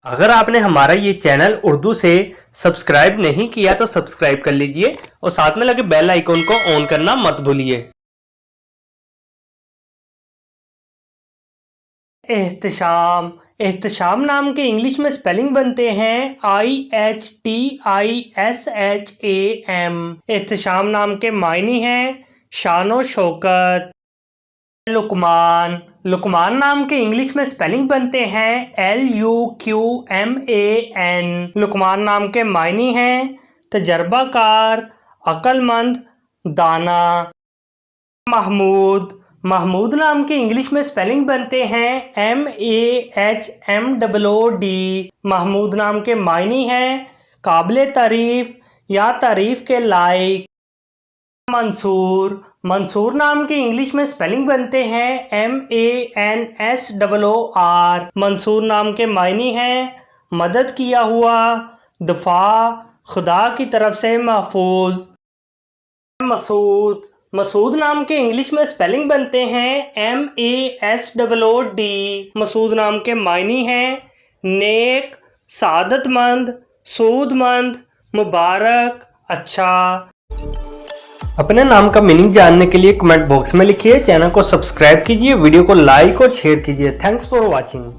अगर आपने हमारा ये चैनल उर्दू से सब्सक्राइब नहीं किया तो सब्सक्राइब कर लीजिए और साथ में लगे बेल आइकॉन को ऑन करना मत भूलिए। एहतशाम। एहतशाम नाम के इंग्लिश में स्पेलिंग बनते हैं IHTISHAM। एहतशाम नाम के मायने हैं शानो शौकत। लुकमान। लुकमान नाम के इंग्लिश में स्पेलिंग बनते हैं LUQMAN। लुकमान नाम के मायने हैं तजर्बाकार, अक्लमंद, दाना। महमूद। महमूद नाम के इंग्लिश में स्पेलिंग बनते हैं MAHMOOD। महमूद नाम के मायने हैं काबिल तारीफ या तारीफ के लायक। मंसूर। मंसूर नाम के इंग्लिश में स्पेलिंग बनते हैं MANSOOR। मंसूर नाम के मायने हैं मदद किया हुआ, दफा, खुदा की तरफ से महफूज। मसूद। मसूद नाम के इंग्लिश में स्पेलिंग बनते हैं MASOOD। मसूद नाम के मायने हैं नेक, सादतमंद, सूदमंद, मुबारक, अच्छा। अपने नाम का मीनिंग जानने के लिए कमेंट बॉक्स में लिखिए। चैनल को सब्सक्राइब कीजिए, वीडियो को लाइक और शेयर कीजिए। Thanks for watching.